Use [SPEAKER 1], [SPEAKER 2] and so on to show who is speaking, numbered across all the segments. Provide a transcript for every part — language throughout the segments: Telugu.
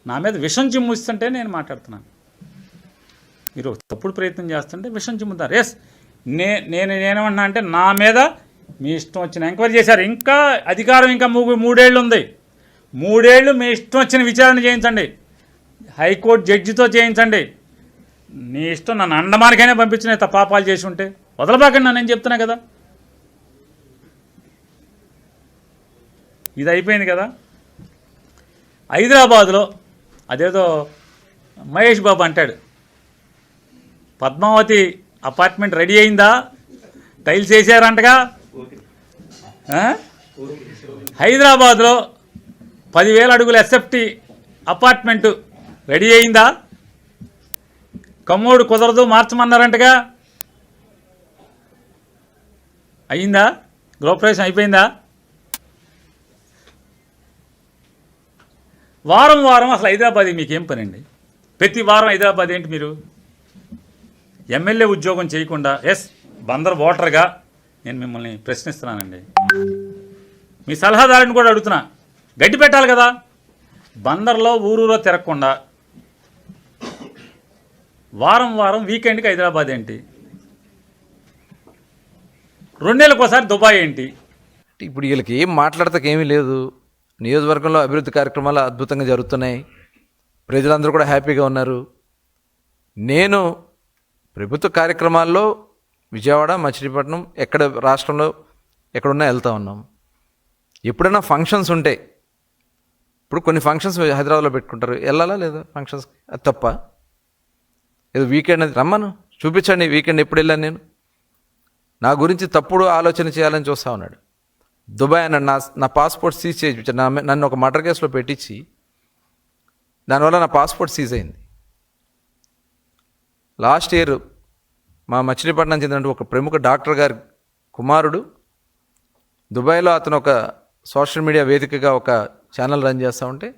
[SPEAKER 1] నా మీద విషం చిమ్ముస్తుంటే నేను మాట్లాడుతున్నాను. మీరు తప్పుడు ప్రయత్నం చేస్తుంటే విషం చిమ్ముతారు. ఎస్, నేనేమన్నా అంటే నా మీద మీ ఇష్టం వచ్చిన ఎంక్వైరీ చేశారు. ఇంకా అధికారం ఇంకా 3 ఏళ్ళు ఉంది. 3 ఏళ్ళు మీ ఇష్టం వచ్చిన విచారణ చేయించండి, హైకోర్టు జడ్జితో చేయించండి. నీ ఇష్టం, నన్ను అండమానికైనా పంపించిన పాపాలు చేసి ఉంటే వదలబాకండి నేను చెప్తున్నా కదా. ఇది అయిపోయింది కదా. హైదరాబాదులో అదేదో మహేష్ బాబు అంటాడు, పద్మావతి అపార్ట్మెంట్ రెడీ అయిందా, టైల్స్ వేసారంటగా. హైదరాబాద్లో 10,000 అడుగుల ఎస్ఎఫ్టీ అపార్ట్మెంటు రెడీ అయిందా, కమ్మోడు కుదరదు మార్చమన్నారంటగా. అయిందా? గృహప్రవేశం అయిపోయిందా? వారం వారం అసలు హైదరాబాద్ మీకేం పని అండి? ప్రతి వారం హైదరాబాద్ ఏంటి? మీరు ఎమ్మెల్యే ఉద్యోగం చేయకుండా, ఎస్ బందర్ ఓటర్గా నేను మిమ్మల్ని ప్రశ్నిస్తున్నానండి. మీ సలహాదారుని కూడా అడుగుతున్నా, గడ్డి పెట్టాలి కదా. బందర్లో ఊరూరో తిరగకుండా వారం వారం వీకెండ్కి హైదరాబాద్ ఏంటి? 2 నెలలకోసారి దుబాయ్ ఏంటి?
[SPEAKER 2] ఇప్పుడు వీళ్ళకి ఏం మాట్లాడతాక ఏమీ లేదు. నియోజకవర్గంలో అభివృద్ధి కార్యక్రమాలు అద్భుతంగా జరుగుతున్నాయి, ప్రజలందరూ కూడా హ్యాపీగా ఉన్నారు. నేను ప్రభుత్వ కార్యక్రమాల్లో విజయవాడ, మచిలీపట్నం, ఎక్కడ రాష్ట్రంలో ఎక్కడున్నా వెళ్తూ ఉన్నాం. ఎప్పుడైనా ఫంక్షన్స్ ఉంటే, ఇప్పుడు కొన్ని ఫంక్షన్స్ హైదరాబాద్లో పెట్టుకుంటారు, వెళ్ళాలా లేదా ఫంక్షన్స్కి? అది తప్ప? ఏదో వీకెండ్ అది రమ్మను, చూపించండి వీకెండ్ ఎప్పుడు వెళ్ళాను నేను. నా గురించి తప్పుడు ఆలోచన చేయాలని చూస్తూ ఉన్నాడు. దుబాయ్ అన్నాడు, నా పాస్పోర్ట్ సీజ్ చేయించాడు. నన్ను ఒక మర్డర్ కేసులో పెట్టించి దానివల్ల నా పాస్పోర్ట్ సీజ్ అయింది. లాస్ట్ ఇయర్ మా మచిలీపట్నం చెందిన ఒక ప్రముఖ డాక్టర్ గారి కుమారుడు దుబాయ్లో, అతను ఒక సోషల్ మీడియా వేదికగా ఒక ఛానల్ రన్ చేస్తూ ఉంటే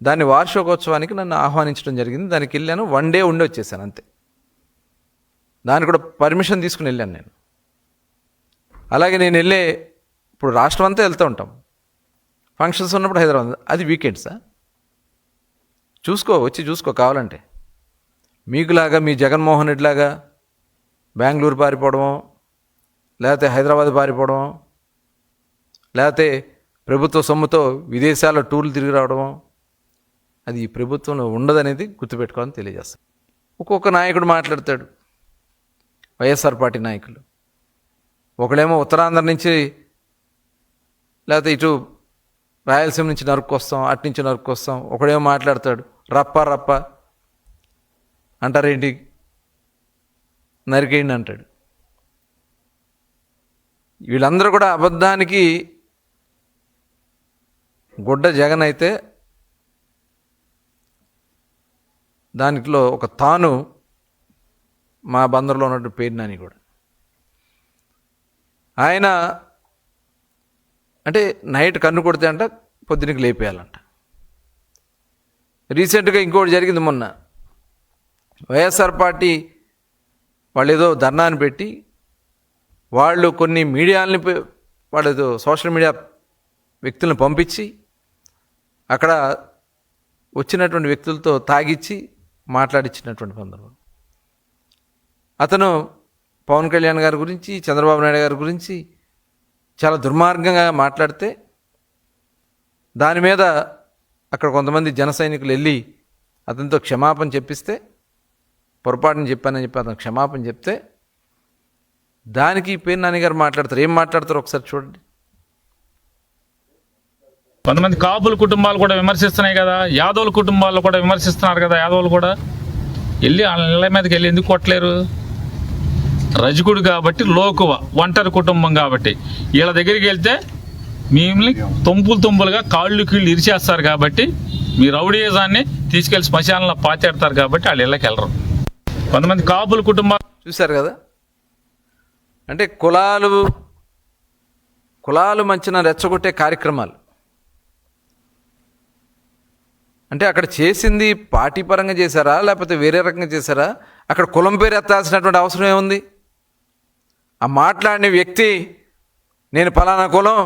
[SPEAKER 2] దాని వార్షికోత్సవానికి నన్ను ఆహ్వానించడం జరిగింది. దానికి వెళ్ళాను, 1 డే ఉండి వచ్చేసాను అంతే. దానికి కూడా పర్మిషన్ తీసుకుని వెళ్ళాను నేను. అలాగే నేను ఇప్పుడు రాష్ట్రం అంతా వెళ్తూ ఉంటాం, ఫంక్షన్స్ ఉన్నప్పుడు హైదరాబాద్. అది వీకెండ్సా? వచ్చి చూసుకో కావాలంటే. మీకులాగా మీ జగన్మోహన్ రెడ్డిలాగా బెంగళూరు పారిపోవడమో, లేకపోతే హైదరాబాద్ పారిపోవడమో, లేకపోతే ప్రభుత్వ సొమ్ముతో విదేశాల్లో టూర్లు తిరిగి రావడమో, అది ఈ ప్రభుత్వంలో ఉండదనేది గుర్తుపెట్టుకోవాలని తెలియజేస్తాను. ఒక్కొక్క నాయకుడు మాట్లాడతాడు, వైఎస్ఆర్ పార్టీ నాయకులు. ఒకడేమో ఉత్తరాంధ్ర నుంచి లేకపోతే ఇటు రాయలసీమ నుంచి నరుక్కొస్తాం, అటు నుంచి నరుక్కొస్తాం. ఒకడేమో మాట్లాడతాడు, రప్ప అంటారేంటి, నరికేయండి అంటాడు. వీళ్ళందరూ కూడా అబద్ధానికి గుడ్డ జగన్ అయితే దానిలో ఒక తాను మా బందర్లో ఉన్నట్టు పేరు నాని కూడా. ఆయన అంటే నైట్ కన్ను కొడితే అంట పొద్దునకి లేపేయాలంట. రీసెంట్గా ఇంకోటి జరిగింది మొన్న. వైఎస్ఆర్ పార్టీ వాళ్ళు ఏదో ధర్నాన్ని పెట్టి వాళ్ళు కొన్ని మీడియాలని, వాళ్ళు ఏదో సోషల్ మీడియా వ్యక్తులను పంపించి అక్కడ వచ్చినటువంటి వ్యక్తులతో తాగిచ్చి మాట్లాడించినటువంటి సందర్భం. అతను పవన్ కళ్యాణ్ గారి గురించి, చంద్రబాబు నాయుడు గారి గురించి చాలా దుర్మార్గంగా మాట్లాడితే దాని మీద అక్కడ కొంతమంది జన సైనికులు వెళ్ళి అతనితో క్షమాపణ చెప్పిస్తే, పొరపాటుని చెప్పానని చెప్పి అతను క్షమాపణ చెప్తే దానికి పేరు నాని గారు మాట్లాడతారు. ఏం మాట్లాడతారు ఒకసారి చూడండి.
[SPEAKER 1] కొంతమంది కాపుల కుటుంబాలు కూడా విమర్శిస్తున్నాయి కదా, యాదవుల కుటుంబాలు కూడా విమర్శిస్తున్నారు కదా. యాదవులు కూడా వెళ్ళి వాళ్ళ ఇళ్ళ మీదకి వెళ్ళి ఎందుకు కొట్టలేరు? రజకుడు కాబట్టి, లోకువ ఒంటరి కుటుంబం కాబట్టి వీళ్ళ దగ్గరికి వెళ్తే మిమ్మల్ని తొంపులుగా కాళ్ళు కీళ్ళు ఇరిచేస్తారు కాబట్టి, మీ రౌడీజాన్ని తీసుకెళ్లి శ్మశానంలో పాతేడతారు కాబట్టి వాళ్ళు ఇళ్ళకి వెళ్ళరు. కొంతమంది కాపుల కుటుంబాలు
[SPEAKER 2] చూశారు కదా. అంటే కులాలు మంచిన రెచ్చగొట్టే కార్యక్రమాలు. అంటే అక్కడ చేసింది పార్టీ పరంగా చేశారా లేకపోతే వేరే రకంగా చేశారా? అక్కడ కులం పేరు ఎత్తాల్సినటువంటి అవసరం ఏముంది? ఆ మాట్లాడిన వ్యక్తి నేను ఫలానా కులం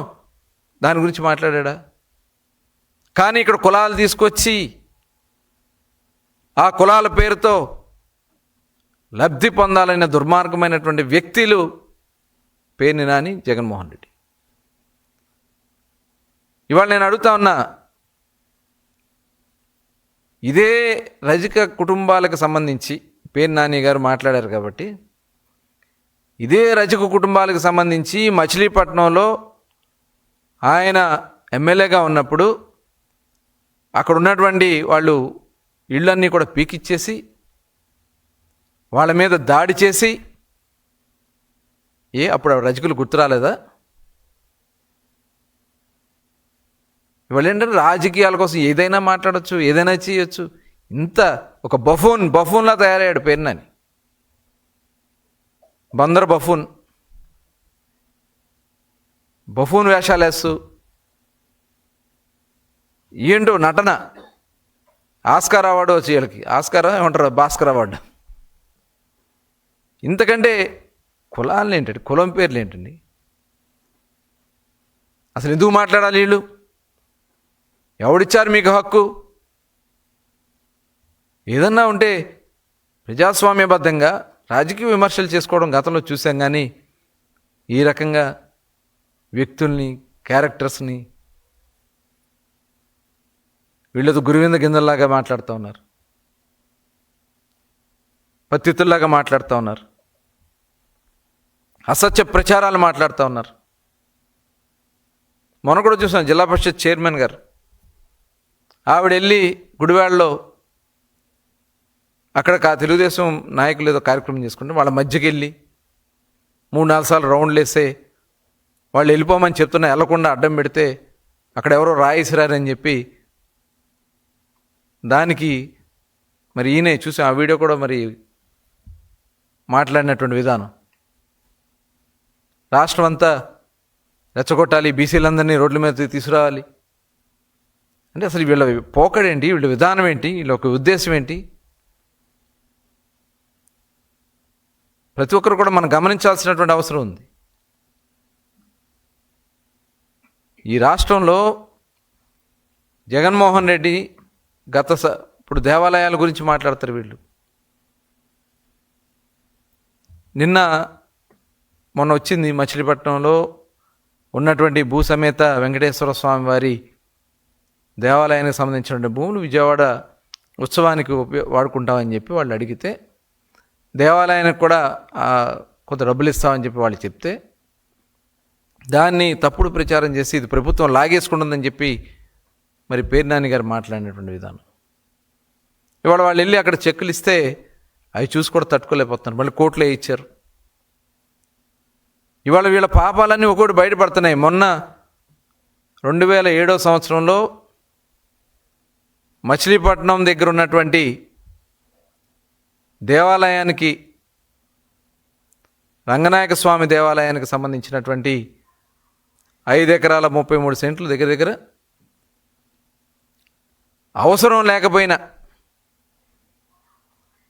[SPEAKER 2] దాని గురించి మాట్లాడా? కానీ ఇక్కడ కులాలు తీసుకొచ్చి ఆ కులాల పేరుతో లబ్ధి పొందాలనే దుర్మార్గమైనటువంటి వ్యక్తులు పేర్ని నాని, జగన్మోహన్ రెడ్డి. ఇవాళ నేను అడుగుతా ఉన్నా, ఇదే రజక కుటుంబాలకు సంబంధించి పేర్ని నాని గారు మాట్లాడారు కాబట్టి, ఇదే రజక కుటుంబాలకు సంబంధించి మచిలీపట్నంలో ఆయన ఎమ్మెల్యేగా ఉన్నప్పుడు అక్కడ ఉన్నటువంటి వాళ్ళు ఇళ్ళన్నీ కూడా పీకిచ్చేసి వాళ్ళ మీద దాడి చేసి, అప్పుడు రజకులు గుర్తు రాలేదా? ఇవాళ ఏంటంటే రాజకీయాల కోసం ఏదైనా మాట్లాడచ్చు, ఏదైనా చేయొచ్చు. ఇంత ఒక బఫూన్లా తయారయ్యాడు పేర్ని నాని. బందర్ బఫూన్ వేషాలు వేస్తూ ఏంటో నటన. ఆస్కార్ అవార్డు వచ్చి వీళ్ళకి, ఆస్కార్ ఏమంటారు, భాస్కర్ అవార్డు. ఇంతకంటే కులాలు ఏంటండి, కులం పేర్లు ఏంటండి? అసలు ఎందుకు మాట్లాడాలి వీళ్ళు? ఎవడిచ్చారు మీకు హక్కు? ఏదన్నా ఉంటే ప్రజాస్వామ్యబద్ధంగా రాజకీయ విమర్శలు చేసుకోవడం గతంలో చూసాం, కానీ ఈ రకంగా వ్యక్తుల్ని, క్యారెక్టర్స్ని వీళ్ళతో గురువింద గింజల్లాగా మాట్లాడుతూ ఉన్నారు, పత్తితుల్లాగా మాట్లాడుతూ ఉన్నారు, అసత్య ప్రచారాలు మాట్లాడుతూ ఉన్నారు. మొన్న కూడా చూసాం, జిల్లా పరిషత్ చైర్మన్ గారు ఆవిడ వెళ్ళి గుడివాడలో అక్కడ తెలుగుదేశం నాయకులు ఏదో కార్యక్రమం చేసుకుంటే వాళ్ళ మధ్యకి వెళ్ళి 3-4 సార్లు రౌండ్లు వేస్తే వాళ్ళు వెళ్ళిపోమని చెప్తున్నా వెళ్ళకుండా అడ్డం పెడితే అక్కడ ఎవరో రాయిసిరారని చెప్పి దానికి మరి ఈయనే చూసి ఆ వీడియో కూడా మరి మాట్లాడినటువంటి విధానం, రాష్ట్రం అంతా రెచ్చగొట్టాలి, బీసీలందరినీ రోడ్ల మీద తీసుకురావాలి అంటే అసలు వీళ్ళ పోకడేంటి, వీళ్ళ విధానం ఏంటి, వీళ్ళ ఒక ఉద్దేశం ఏంటి? ప్రతి ఒక్కరు కూడా మనం గమనించాల్సినటువంటి అవసరం ఉంది. ఈ రాష్ట్రంలో జగన్మోహన్ రెడ్డి ఇప్పుడు దేవాలయాల గురించి మాట్లాడతారు వీళ్ళు. మొన్న వచ్చింది మచిలీపట్నంలో ఉన్నటువంటి భూసమేత వెంకటేశ్వర స్వామి వారి దేవాలయానికి సంబంధించిన భూములు విజయవాడ ఉత్సవానికి వాడుకుంటామని చెప్పి వాళ్ళు అడిగితే, దేవాలయానికి కూడా కొంత డబ్బులు ఇస్తామని చెప్పి వాళ్ళు చెప్తే, దాన్ని తప్పుడు ప్రచారం చేసి ఇది ప్రభుత్వం లాగేసుకుంటుందని చెప్పి మరి పేర్ని నాని గారు మాట్లాడినటువంటి విధానం. ఇవాళ వాళ్ళు వెళ్ళి అక్కడ చెక్కులు ఇస్తే అవి చూసి కూడా తట్టుకోలేకపోతున్నారు, మళ్ళీ కోర్టులో ఇచ్చారు. ఇవాళ వీళ్ళ పాపాలన్నీ ఒక్కొక్కటి బయటపడుతున్నాయి. మొన్న 2007 సంవత్సరంలో మచిలీపట్నం దగ్గర ఉన్నటువంటి దేవాలయానికి, రంగనాయక స్వామి దేవాలయానికి సంబంధించినటువంటి 5 ఎకరాల 33 సెంట్లు దగ్గర అవసరం లేకపోయినా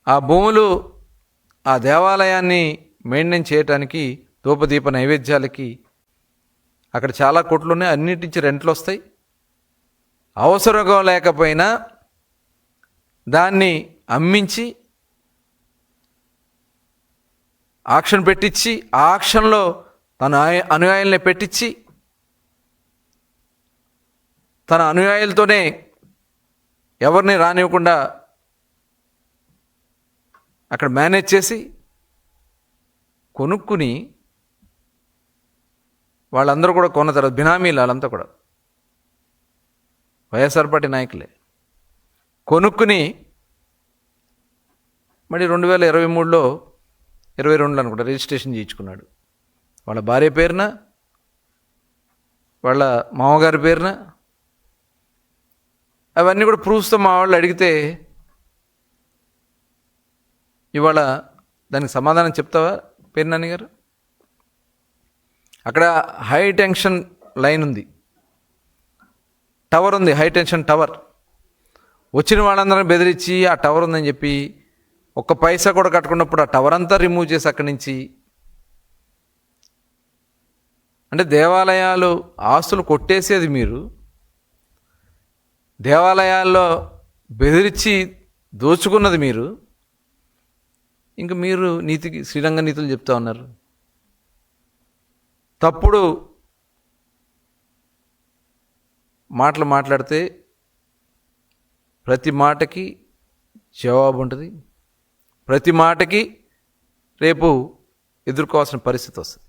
[SPEAKER 2] ఆ భూములు ఆ దేవాలయాన్ని మెయింటైన్ చేయడానికి, ధూపదీప నైవేద్యాలకి అక్కడ చాలా కోట్లు ఉన్నాయి, అన్నిటి నుంచి రెంట్లు వస్తాయి. అవసరం లేకపోయినా దాన్ని అమ్మించి ఆక్షన్ పెట్టించి, ఆ ఆక్షన్లో తన అనుయాయుల్ని పెట్టించి తన అనుయాయులతోనే ఎవరిని రానివ్వకుండా అక్కడ మేనేజ్ చేసి కొనుక్కుని, వాళ్ళందరూ కూడా కొన్న తర్వాత బినామీలు వాళ్ళంతా కూడా వైఎస్ఆర్ పార్టీ నాయకులే కొనుక్కుని మళ్ళీ 2023లో 22 అనుకుంటా రిజిస్ట్రేషన్ చేయించుకున్నాడు. వాళ్ళ భార్య పేరున, వాళ్ళ మామగారి పేరున. అవన్నీ కూడా ప్రూఫ్స్తో మా వాళ్ళు అడిగితే ఇవాళ దానికి సమాధానం చెప్తావా పేర్ని నాని గారు? అక్కడ హై టెన్షన్ లైన్ ఉంది, టవర్ ఉంది, హై టెన్షన్ టవర్. వచ్చిన వాళ్ళందరినీ బెదిరించి ఆ టవర్ ఉందని చెప్పి ఒక్క పైసా కూడా కట్టుకున్నప్పుడు ఆ టవర్ అంతా రిమూవ్ చేసి అక్కడి నుంచి, అంటే దేవాలయాలు ఆస్తులు కొట్టేసేది మీరు, దేవాలయాల్లో బెదిరించి దోచుకున్నది మీరు, ఇంక మీరు నీతికి శ్రీరంగ నీతులు చెప్తా ఉన్నారు. తప్పుడు మాటలు మాట్లాడితే ప్రతి మాటకి జవాబు ఉంటుంది, ప్రతి మాటకి రేపు ఎదుర్కోవాల్సిన పరిస్థితి వస్తుంది.